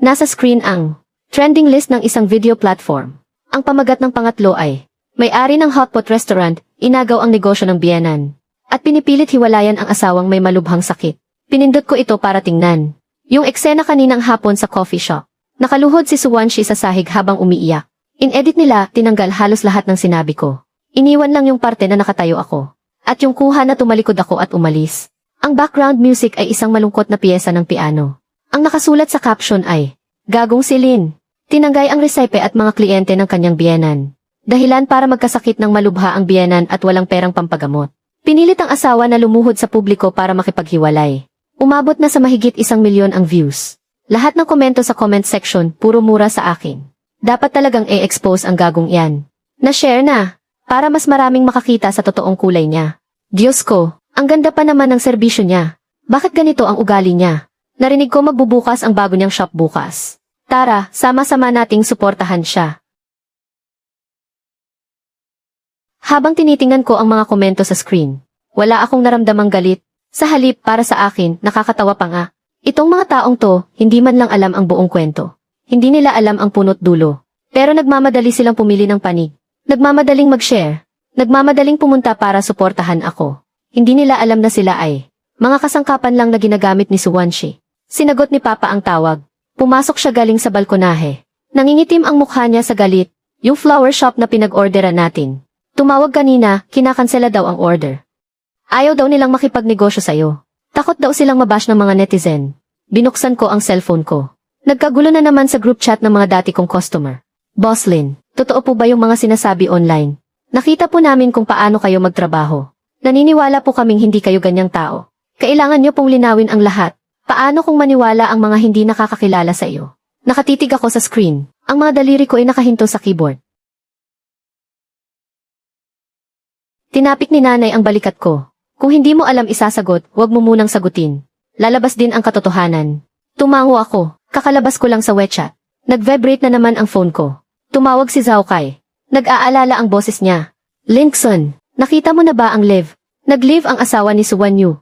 S1: Nasa screen ang trending list ng isang video platform. Ang pamagat ng pangatlo ay, may-ari ng hotpot restaurant, inagaw ang negosyo ng biyenan. At pinipilit hiwalayan ang asawang may malubhang sakit. Pinindot ko ito para tingnan. Yung eksena kaninang hapon sa coffee shop. Nakaluhod si Suwanshi sa sahig habang umiiyak. In-edit nila, tinanggal halos lahat ng sinabi ko. Iniwan lang yung parte na nakatayo ako. At yung kuha na tumalikod ako at umalis. Ang background music ay isang malungkot na piyesa ng piano. Ang nakasulat sa caption ay, Gagong si Lin. Tinanggay ang resipe at mga kliyente ng kanyang biyenan. Dahilan para magkasakit ng malubha ang biyenan at walang perang pampagamot. Pinilit ang asawa na lumuhod sa publiko para makipaghiwalay. Umabot na sa mahigit 1 milyon ang views. Lahat ng komento sa comment section puro mura sa akin. Dapat talagang i-expose ang gagong iyan. Na-share na, para mas maraming makakita sa totoong kulay niya. Diyos ko, ang ganda pa naman ng serbisyo niya. Bakit ganito ang ugali niya? Narinig ko magbubukas ang bago niyang shop bukas. Tara, sama-sama nating suportahan siya. Habang tinitingnan ko ang mga komento sa screen, wala akong naramdamang galit. Sa halip, para sa akin, nakakatawa pa nga. Itong mga taong to, hindi man lang alam ang buong kwento. Hindi nila alam ang punot dulo. Pero nagmamadali silang pumili ng panig. Nagmamadaling mag-share. Nagmamadaling pumunta para suportahan ako. Hindi nila alam na sila ay mga kasangkapan lang na ginagamit ni Suwanshi. Sinagot ni Papa ang tawag. Pumasok siya galing sa balkonahe. Nangingitim ang mukha niya sa galit. Yung flower shop na pinag-orderan natin. Tumawag kanina, kinakansela daw ang order. Ayaw daw nilang makipagnegosyo sa'yo. Takot daw silang mabash ng mga netizen. Binuksan ko ang cellphone ko. Nagkagulo na naman sa group chat ng mga dati kong customer. Boss Lin, totoo po ba yung mga sinasabi online? Nakita po namin kung paano kayo magtrabaho. Naniniwala po kaming hindi kayo ganyang tao. Kailangan nyo pong linawin ang lahat. Paano kung maniwala ang mga hindi nakakakilala sa iyo? Nakatitig ako sa screen. Ang mga daliri ko ay nakahinto sa keyboard. Tinapik ni nanay ang balikat ko. Kung hindi mo alam isasagot, huwag mo munang sagutin. Lalabas din ang katotohanan. Tumango ako. Kakalabas ko lang sa WeChat. Nag-vibrate na naman ang phone ko. Tumawag si Zhao Kai. Nag-aalala ang boses niya. Linkson, nakita mo na ba ang live? Nag-live ang asawa ni Su Wanyu.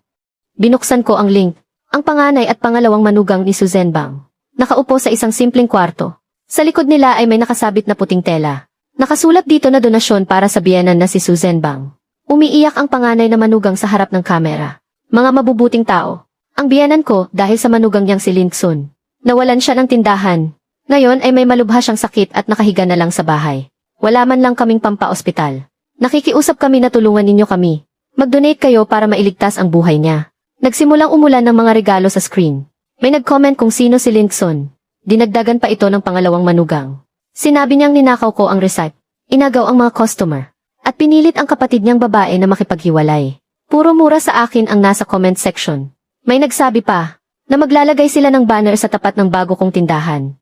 S1: Binuksan ko ang link. Ang panganay at pangalawang manugang ni Su Zhenbang. Nakaupo sa isang simpleng kwarto. Sa likod nila ay may nakasabit na puting tela. Nakasulat dito na donasyon para sa biyenan na si Su Zhenbang. Umiiyak ang panganay na manugang sa harap ng kamera. Mga mabubuting tao. Ang biyenan ko dahil sa manugang niyang si Linkson. Nawalan siya ng tindahan. Ngayon ay may malubha siyang sakit at nakahiga na lang sa bahay. Wala man lang kaming pampa-ospital. Nakikiusap kami na tulungan ninyo kami. Mag-donate kayo para mailigtas ang buhay niya. Nagsimulang umulan ng mga regalo sa screen. May nag-comment kung sino si Linkson. Dinagdagan pa ito ng pangalawang manugang. Sinabi niyang ninakaw ko ang receipt. Inagaw ang mga customer. At pinilit ang kapatid niyang babae na makipaghiwalay. Puro mura sa akin ang nasa comment section. May nagsabi pa na maglalagay sila ng banner sa tapat ng bago kong tindahan.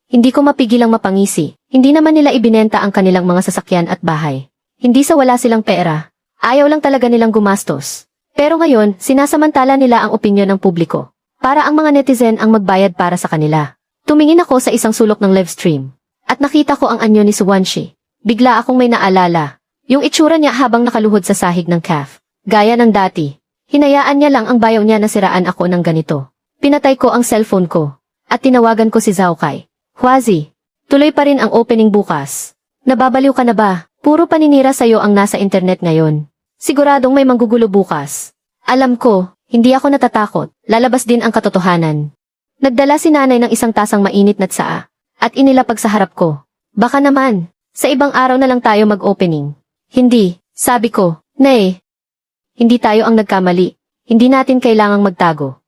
S1: Hindi ko mapigilang mapangisi. Hindi naman nila ibinenta ang kanilang mga sasakyan at bahay. Hindi sa wala silang pera. Ayaw lang talaga nilang gumastos. Pero ngayon, sinasamantala nila ang opinyon ng publiko. Para ang mga netizen ang magbayad para sa kanila. Tumingin ako sa isang sulok ng live stream. At nakita ko ang anyo ni Su Wanshi. Bigla akong may naalala. Yung itsura niya habang nakaluhod sa sahig ng calf. Gaya ng dati. Hinayaan niya lang ang bayaw niya na siraan ako ng ganito. Pinatay ko ang cellphone ko. At tinawagan ko si Zhao Kai. Huazi, tuloy pa rin ang opening bukas. Nababaliw ka na ba? Puro paninira sa'yo ang nasa internet ngayon. Siguradong may manggugulo bukas. Alam ko, hindi ako natatakot. Lalabas din ang katotohanan. Nagdala si nanay ng isang tasang mainit na tsaa. At inilapag sa harap ko. Baka naman, sa ibang araw na lang tayo mag-opening. Hindi, sabi ko, Nay. Hindi tayo ang nagkamali. Hindi natin kailangang magtago.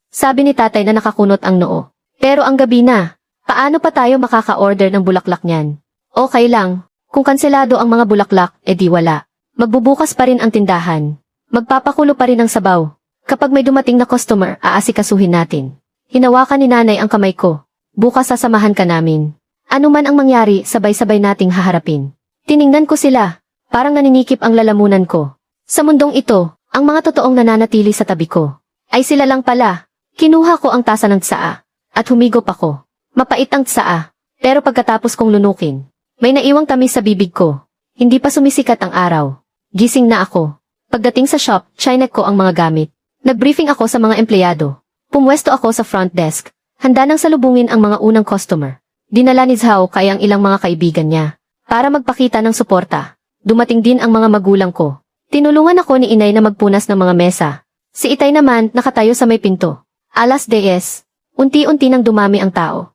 S1: Sabi ni tatay na nakakunot ang noo. Pero ang gabi na, paano pa tayo makaka-order ng bulaklak niyan? Okay lang, kung kanselado ang mga bulaklak, edi wala. Magbubukas pa rin ang tindahan. Magpapakulo pa rin ang sabaw. Kapag may dumating na customer, aasikasuhin natin. Hinawakan ni nanay ang kamay ko. Bukas sasamahan ka namin. Ano man ang mangyari, sabay-sabay nating haharapin. Tiningnan ko sila. Parang naninikip ang lalamunan ko. Sa mundong ito, ang mga totoong nananatili sa tabi ko. Ay sila lang pala. Kinuha ko ang tasa ng tsaa. At humigop ako. Mapait ang tsaa. Pero pagkatapos kong lunukin, may naiwang tamis sa bibig ko. Hindi pa sumisikat ang araw. Gising na ako. Pagdating sa shop, chinek ko ang mga gamit. Nagbriefing ako sa mga empleyado. Pumwesto ako sa front desk. Handa nang salubungin ang mga unang customer. Dinala ni Zhao Kai ang ilang mga kaibigan niya. Para magpakita ng suporta. Dumating din ang mga magulang ko. Tinulungan ako ni inay na magpunas ng mga mesa. Si itay naman nakatayo sa may pinto. Alas 10, unti-unti nang dumami ang tao.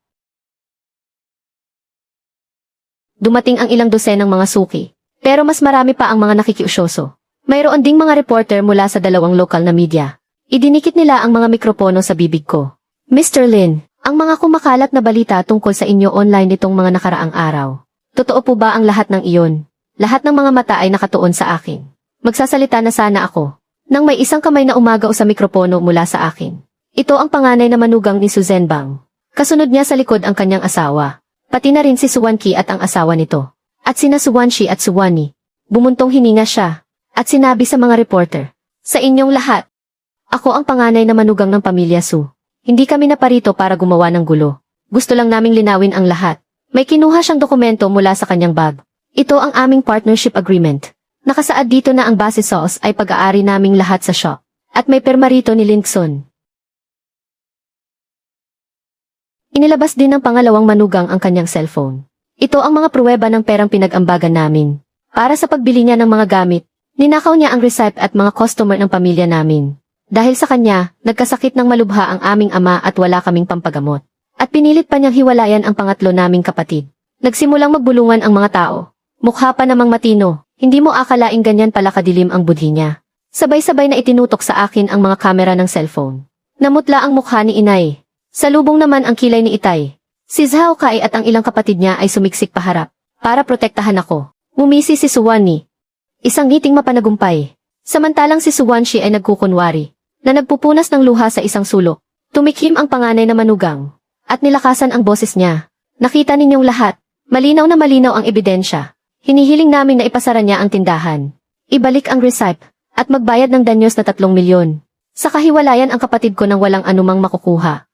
S1: Dumating ang ilang dosenang mga suki. Pero mas marami pa ang mga nakikiusyoso. Mayroon ding mga reporter mula sa dalawang lokal na media. Idinikit nila ang mga mikropono sa bibig ko. Mr. Lin, ang mga kumakalat na balita tungkol sa inyo online nitong mga nakaraang araw. Totoo po ba ang lahat ng iyon? Lahat ng mga mata ay nakatuon sa akin. Magsasalita na sana ako. Nang may isang kamay na umagaw sa mikropono mula sa akin. Ito ang panganay na manugang ni Su Zhenbang. Kasunod niya sa likod ang kanyang asawa. Pati na rin si Su Wanqi at ang asawa nito. At sina Su Wanshi at Su Wani. Bumuntong hininga siya. At sinabi sa mga reporter. Sa inyong lahat. Ako ang panganay na manugang ng pamilya Su. Hindi kami naparito para gumawa ng gulo. Gusto lang naming linawin ang lahat. May kinuha siyang dokumento mula sa kanyang bag. Ito ang aming partnership agreement. Nakasaad dito na ang base sauce ay pag-aari naming lahat sa shop. At may perma rito ni Linkson. Inilabas din ng pangalawang manugang ang kanyang cellphone. Ito ang mga pruweba ng perang pinag-ambagan namin. Para sa pagbili niya ng mga gamit, ninakaw niya ang receipt at mga customer ng pamilya namin. Dahil sa kanya, nagkasakit ng malubha ang aming ama at wala kaming pampagamot. At pinilit pa niyang hiwalayan ang pangatlo naming kapatid. Nagsimulang magbulungan ang mga tao. Mukha pa namang matino, hindi mo akalaing ganyan pala kadilim ang budhi niya. Sabay-sabay na itinutok sa akin ang mga kamera ng cellphone. Namutla ang mukha ni inay. Salubong naman ang kilay ni itay. Si Zhao Kai at ang ilang kapatid niya ay sumiksik paharap. Para protektahan ako. Ngumisi si Su Wani. Isang ngiting mapanagumpay. Samantalang si Su Wanshi ay nagkukunwari. na nagpupunas ng luha sa isang sulok. Tumikhim ang panganay na manugang, at nilakasan ang boses niya. Nakita ninyong lahat, malinaw na malinaw ang ebidensya. Hinihiling namin na ipasara niya ang tindahan. Ibalik ang recipe, at magbayad ng danyos na 3 milyon. Sa kahiwalayan ang kapatid ko nang walang anumang makukuha.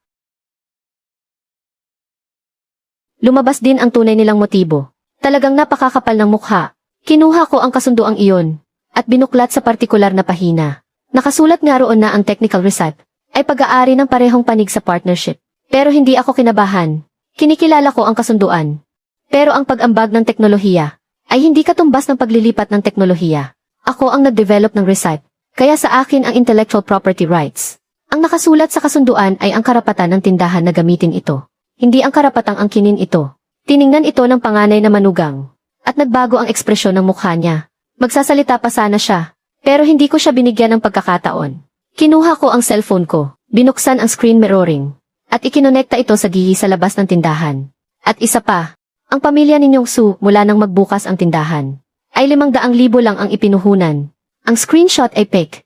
S1: Lumabas din ang tunay nilang motibo. Talagang napakakapal ng mukha. Kinuha ko ang kasunduang iyon, at binuklat sa partikular na pahina. Nakasulat nga roon na ang technical recipe ay pag-aari ng parehong panig sa partnership. Pero hindi ako kinabahan. Kinikilala ko ang kasunduan. Pero ang pag-ambag ng teknolohiya ay hindi katumbas ng paglilipat ng teknolohiya. Ako ang nag-develop ng recipe, kaya sa akin ang intellectual property rights. Ang nakasulat sa kasunduan ay ang karapatan ng tindahan na gamitin ito. Hindi ang karapatang angkinin ito. Tiningnan ito ng panganay na manugang. At nagbago ang ekspresyon ng mukha niya. Magsasalita pa sana siya, pero hindi ko siya binigyan ng pagkakataon. Kinuha ko ang cellphone ko, binuksan ang screen mirroring, at ikinonekta ito sa gihi sa labas ng tindahan. At isa pa, ang pamilya ninyong Su mula nang magbukas ang tindahan, ay 500,000 lang ang ipinuhunan. Ang screenshot ay fake.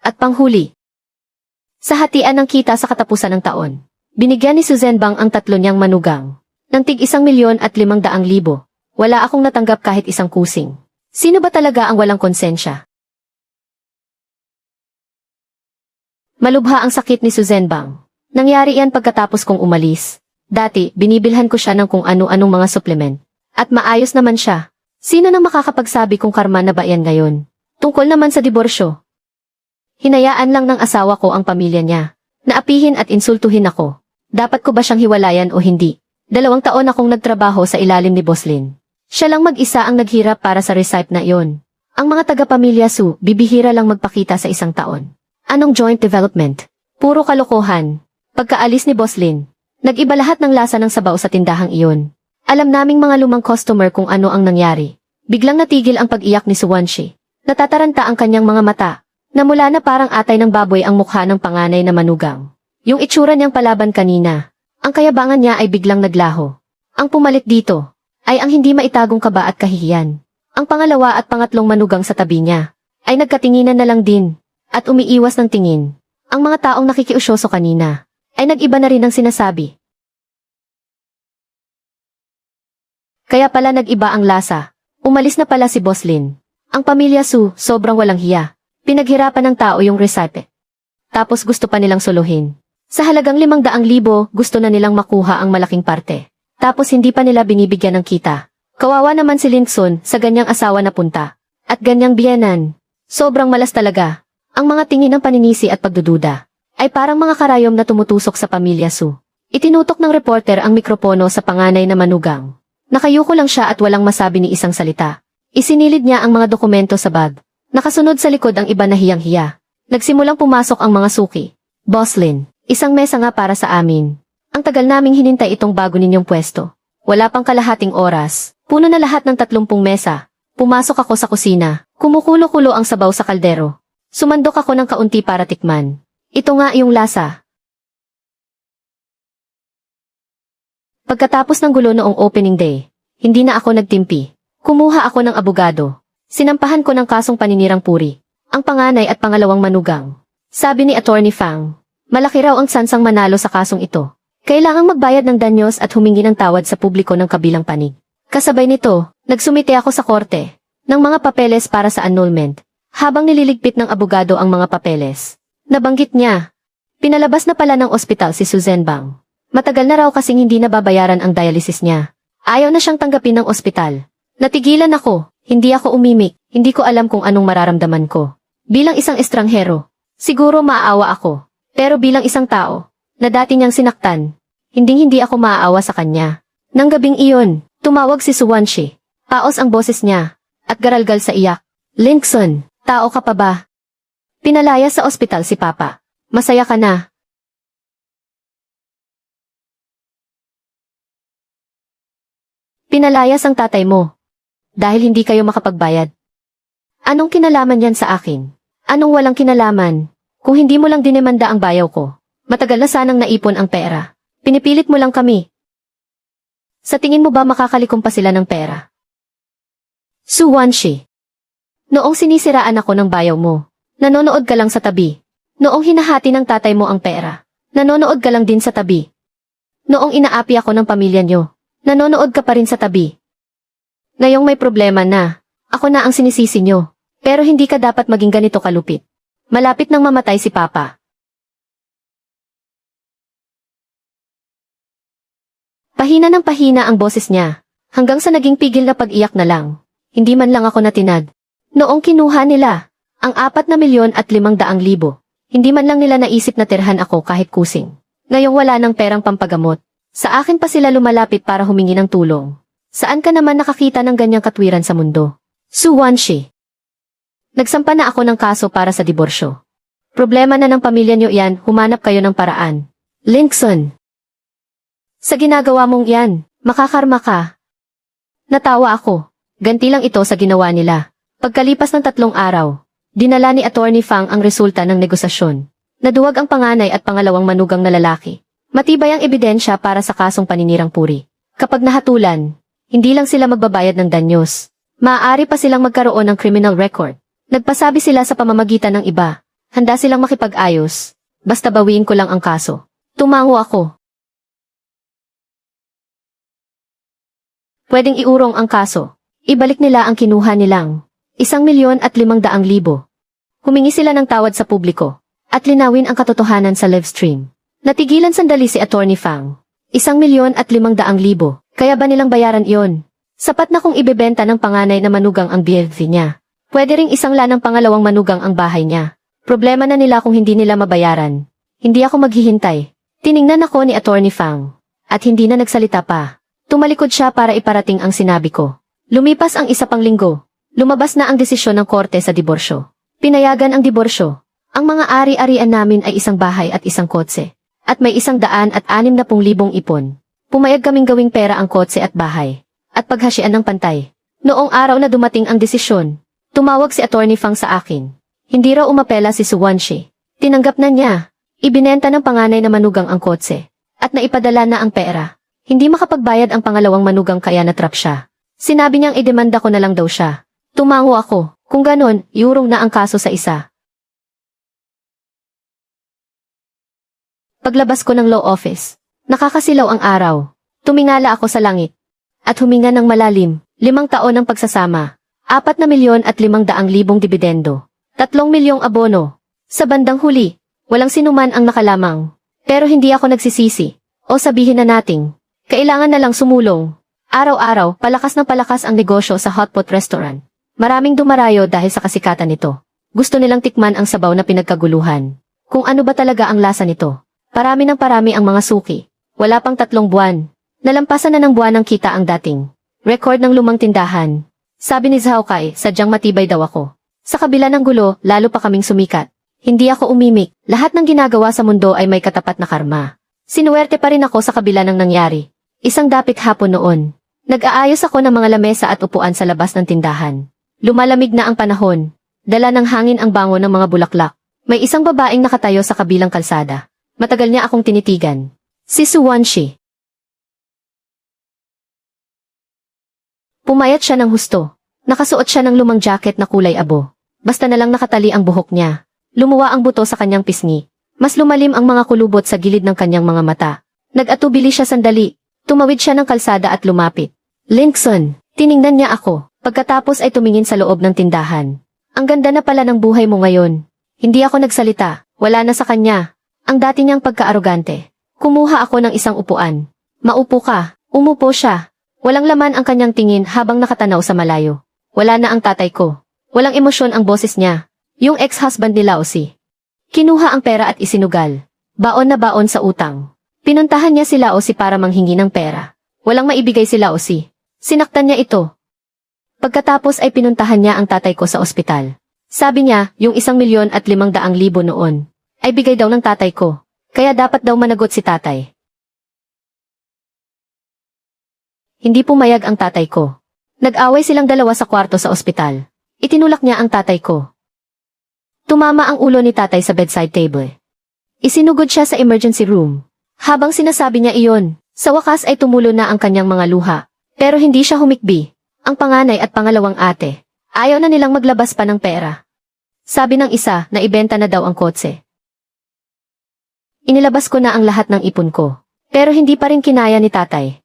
S1: At panghuli, sa hatian ng kita sa katapusan ng taon, binigyan ni Susan Bang ang 3 niyang manugang ng tig 1,500,000. Wala akong natanggap kahit isang kusing. Sino ba talaga ang walang konsensya? Malubha ang sakit ni Susan Bang. Nangyari yan pagkatapos kong umalis. Dati, binibilhan ko siya ng kung ano-anong mga supplement. At maayos naman siya. Sino nang makakapagsabi kung karma na ba yan ngayon? Tungkol naman sa diborsyo. Hinayaan lang ng asawa ko ang pamilya niya. Naapihin at insultuhin ako. Dapat ko ba siyang hiwalayan o hindi? 2 taon akong nagtrabaho sa ilalim ni Boslin. Siya lang mag-isa ang naghirap para sa recipe na iyon. Ang mga taga-pamilya Su, bibihira lang magpakita sa 1 taon. Anong joint development? Puro kalokohan. Pagkaalis ni Boslin, nag-iba lahat ng lasa ng sabaw sa tindahang iyon. Alam naming mga lumang customer kung ano ang nangyari. Biglang natigil ang pag-iyak ni Suwanshi. Natataranta ang kanyang mga mata. Namula na parang atay ng baboy ang mukha ng panganay na manugang. Yung itsura niyang palaban kanina, ang kayabangan niya ay biglang naglaho. Ang pumalit dito ay ang hindi maitagong kaba at kahihiyan. Ang pangalawa at pangatlong manugang sa tabi niya ay nagkatinginan na lang din at umiiwas ng tingin. Ang mga taong nakikiusyoso kanina ay nag-iba na rin ang sinasabi. Kaya pala nag-iba ang lasa. Umalis na pala si Boslin. Ang pamilya Su, sobrang walang hiya. Pinaghirapan ng tao yung recipe. Tapos gusto pa nilang suluhin. Sa halagang 500,000, gusto na nilang makuha ang malaking parte. Tapos hindi pa nila binibigyan ng kita. Kawawa naman si Linkson sa ganyang asawa na punta. At ganyang biyenan. Sobrang malas talaga. Ang mga tingin ng paninisi at pagdududa ay parang mga karayom na tumutusok sa pamilya Su. Itinutok ng reporter ang mikropono sa panganay na manugang. Nakayuko lang siya at walang masabi ni isang salita. Isinilid niya ang mga dokumento sa bag. Nakasunod sa likod ang iba na hiyang-hiya. Nagsimulang pumasok ang mga suki. Boslin, 1 mesa nga para sa amin. Ang tagal naming hinintay itong bago ninyong pwesto. Wala pang kalahating oras. Puno na lahat ng 30 mesa. Pumasok ako sa kusina. Kumukulo-kulo ang sabaw sa kaldero. Sumandok ako ng kaunti para tikman. Ito nga yung lasa. Pagkatapos ng gulo noong opening day, hindi na ako nagtimpi. Kumuha ako ng abogado. Sinampahan ko ng kasong paninirang puri. Ang panganay at pangalawang manugang. Sabi ni Attorney Fang, malaki raw ang tsansang manalo sa kasong ito. Kailangang magbayad ng danyos at humingi ng tawad sa publiko ng kabilang panig. Kasabay nito, nagsumite ako sa korte ng mga papeles para sa annulment. Habang nililigpit ng abogado ang mga papeles, nabanggit niya, pinalabas na pala ng ospital si Susan Bang. Matagal na raw kasing hindi nababayaran ang dialysis niya. Ayaw na siyang tanggapin ng ospital. Natigilan ako, hindi ako umimik, hindi ko alam kung anong mararamdaman ko. Bilang isang estranghero, siguro maaawa ako. Pero bilang isang tao, na dati niyang sinaktan, hindi ako maaawa sa kanya. Nang gabing iyon, tumawag si Suwanshi. Paos ang boses niya, at garalgal sa iyak. Linkson, tao ka pa ba? Pinalaya sa ospital si Papa. Masaya ka na. Pinalayas ang tatay mo. Dahil hindi kayo makapagbayad. Anong kinalaman yan sa akin? Anong walang kinalaman? Kung hindi mo lang dinemanda ang bayaw ko, matagal na sanang naipon ang pera. Pinipilit mo lang kami. Sa tingin mo ba makakalikom pa sila ng pera? Suwanshi. Noong sinisiraan ako ng bayaw mo, nanonood ka lang sa tabi. Noong hinahati ng tatay mo ang pera, nanonood ka lang din sa tabi. Noong inaapi ako ng pamilya nyo, nanonood ka pa rin sa tabi. Ngayong may problema na, ako na ang sinisisi nyo. Pero hindi ka dapat maging ganito kalupit. Malapit nang mamatay si Papa. Pahina ng pahina ang boses niya, hanggang sa naging pigil na pag-iyak na lang. Hindi man lang ako natinag. Noong kinuha nila ang 4,500,000, hindi man lang nila naisip na tirhan ako kahit kusing. Ngayong wala ng perang pampagamot, sa akin pa sila lumalapit para humingi ng tulong. Saan ka naman nakakita ng ganyang katwiran sa mundo? Su Wanshi. Nagsampa na ako ng kaso para sa diborsyo. Problema na ng pamilya niyo yan, humanap kayo ng paraan. Linkson. Sa ginagawa mong yan, makakarma ka. Natawa ako. Ganti lang ito sa ginawa nila. Pagkalipas ng 3 araw, dinala ni Attorney Fang ang resulta ng negosasyon. Naduwag ang panganay at pangalawang manugang na lalaki. Matibay ang ebidensya para sa kasong paninirang puri. Kapag nahatulan, hindi lang sila magbabayad ng danyos. Maaari pa silang magkaroon ng criminal record. Nagpasabi sila sa pamamagitan ng iba. Handa silang makipag-ayos. Basta bawiin ko lang ang kaso. Tumango ako. Pwedeng iurong ang kaso. Ibalik nila ang kinuha nilang 1,500,000. Humingi sila ng tawad sa publiko at linawin ang katotohanan sa live stream. Natigilan sandali si Attorney Fang. 1,500,000, kaya ba nilang bayaran iyon? Sapat na kung ibebenta ng panganay na manugang ang BLV niya. Pwede ring isangla ng pangalawang manugang ang bahay niya. Problema na nila kung hindi nila mabayaran. Hindi ako maghihintay. Tiningnan ako ni Attorney Fang. At hindi na nagsalita pa. Tumalikod siya para iparating ang sinabi ko. Lumipas ang 1 pang linggo. Lumabas na ang desisyon ng korte sa diborsyo. Pinayagan ang diborsyo. Ang mga ari-arian namin ay 1 bahay at 1 kotse. At may 160,000 ipon. Pumayag kaming gawing pera ang kotse at bahay. At paghasian ng pantay. Noong araw na dumating ang desisyon, tumawag si Attorney Fang sa akin. Hindi raw umapela si Su Wanshi. Tinanggap na niya. Ibinenta ng panganay na manugang ang kotse. At naipadala na ang pera. Hindi makapagbayad ang pangalawang manugang kaya natrap siya. Sinabi niyang idemanda ko na lang daw siya. Tumango ako. Kung ganon, iurong na ang kaso sa isa. Paglabas ko ng law office, nakakasilaw ang araw. Tumingala ako sa langit. At huminga ng malalim, 5 taon ng pagsasama. 4,500,000 dibidendo. 3,000,000 abono. Sa bandang huli, walang sinuman ang nakalamang. Pero hindi ako nagsisisi. O sabihin na nating, kailangan na lang sumulong. Araw-araw, palakas ng palakas ang negosyo sa hotpot restaurant. Maraming dumarayo dahil sa kasikatan nito. Gusto nilang tikman ang sabaw na pinagkaguluhan. Kung ano ba talaga ang lasa nito. Parami ng parami ang mga suki. Wala pang 3 buwan. Nalampasan na ng buwan ng kita ang dating record ng lumang tindahan. Sabi ni Zhao Kai, sadyang matibay daw ako. Sa kabila ng gulo, lalo pa kaming sumikat. Hindi ako umimik. Lahat ng ginagawa sa mundo ay may katapat na karma. Sinuwerte pa rin ako sa kabila ng nangyari. Isang dapit hapon noon. Nag-aayos ako ng mga lamesa at upuan sa labas ng tindahan. Lumalamig na ang panahon. Dala ng hangin ang bango ng mga bulaklak. May isang babaeng nakatayo sa kabilang kalsada. Matagal niya akong tinitigan. Si Su Wanshi. Pumayat siya ng husto. Nakasuot siya ng lumang jacket na kulay abo. Basta na lang nakatali ang buhok niya. Lumuwa ang buto sa kanyang pisngi. Mas lumalim ang mga kulubot sa gilid ng kanyang mga mata. Nag-atubili siya sandali. Tumawid siya ng kalsada at lumapit. Linkson, tiningnan niya ako. Pagkatapos ay tumingin sa loob ng tindahan. Ang ganda na pala ng buhay mo ngayon. Hindi ako nagsalita. Wala na sa kanya. Ang dati niyang pagka-arogante. Kumuha ako ng isang upuan. Maupo ka. Umupo siya. Walang laman ang kanyang tingin habang nakatanaw sa malayo. Wala na ang tatay ko. Walang emosyon ang boses niya. Yung ex-husband ni Laosi. Kinuha ang pera at isinugal. Baon na baon sa utang. Pinuntahan niya si Laosi para manghingi ng pera. Walang maibigay si Laosi. Sinaktan niya ito. Pagkatapos ay pinuntahan niya ang tatay ko sa ospital. Sabi niya, yung 1,500,000 noon, ay bigay daw ng tatay ko. Kaya dapat daw managot si tatay. Hindi pumayag ang tatay ko. Nag-away silang dalawa sa kwarto sa ospital. Itinulak niya ang tatay ko. Tumama ang ulo ni tatay sa bedside table. Isinugod siya sa emergency room. Habang sinasabi niya iyon, sa wakas ay tumulo na ang kanyang mga luha. Pero hindi siya humikbi. Ang panganay at pangalawang ate, ayaw na nilang maglabas pa ng pera. Sabi ng isa na ibenta na daw ang kotse. Inilabas ko na ang lahat ng ipon ko. Pero hindi pa rin kinaya ni tatay.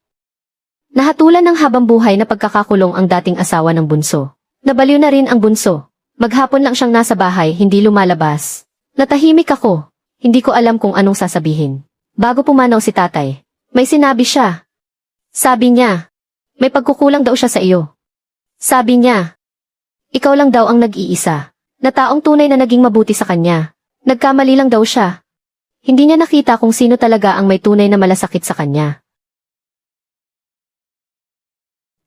S1: Nahatulan ng habang buhay na pagkakakulong ang dating asawa ng bunso. Nabaliw na rin ang bunso. Maghapon lang siyang nasa bahay, hindi lumalabas. Natahimik ako. Hindi ko alam kung anong sasabihin. Bago pumanaw si tatay, may sinabi siya. Sabi niya, may pagkukulang daw siya sa iyo. Sabi niya, ikaw lang daw ang nag-iisa, na taong tunay na naging mabuti sa kanya. Nagkamali lang daw siya. Hindi niya nakita kung sino talaga ang may tunay na malasakit sa kanya.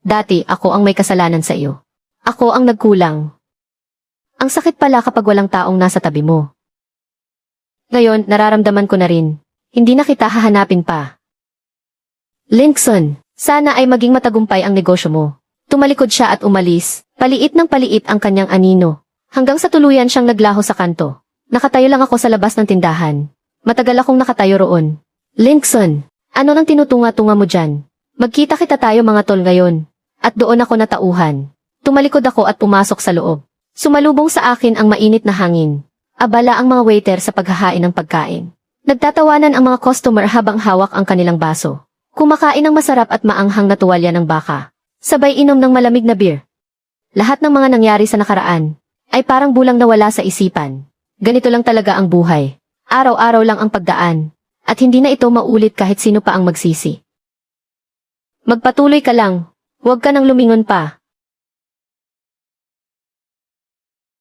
S1: Dati ako ang may kasalanan sa iyo. Ako ang nagkulang. Ang sakit pala kapag walang taong nasa tabi mo. Ngayon, nararamdaman ko na rin. Hindi na kita hahanapin pa. Linkson, sana ay maging matagumpay ang negosyo mo. Tumalikod siya at umalis. Paliit ng paliit ang kanyang anino. Hanggang sa tuluyan siyang naglaho sa kanto. Nakatayo lang ako sa labas ng tindahan. Matagal akong nakatayo roon. Linkson, ano nang tinutunga-tunga mo dyan? Magkita kita tayo mga tol ngayon. At doon ako natauhan. Tumalikod ako at pumasok sa loob. Sumalubong sa akin ang mainit na hangin. Abala ang mga waiter sa paghahain ng pagkain. Nagtatawanan ang mga customer habang hawak ang kanilang baso. Kumakain ng masarap at maanghang na tuwalya ng baka. Sabay inom ng malamig na beer. Lahat ng mga nangyari sa nakaraan ay parang bulang nawala sa isipan. Ganito lang talaga ang buhay. Araw-araw lang ang pagdaan. At hindi na ito maulit kahit sino pa ang magsisi. Magpatuloy ka lang. Huwag ka nang lumingon pa.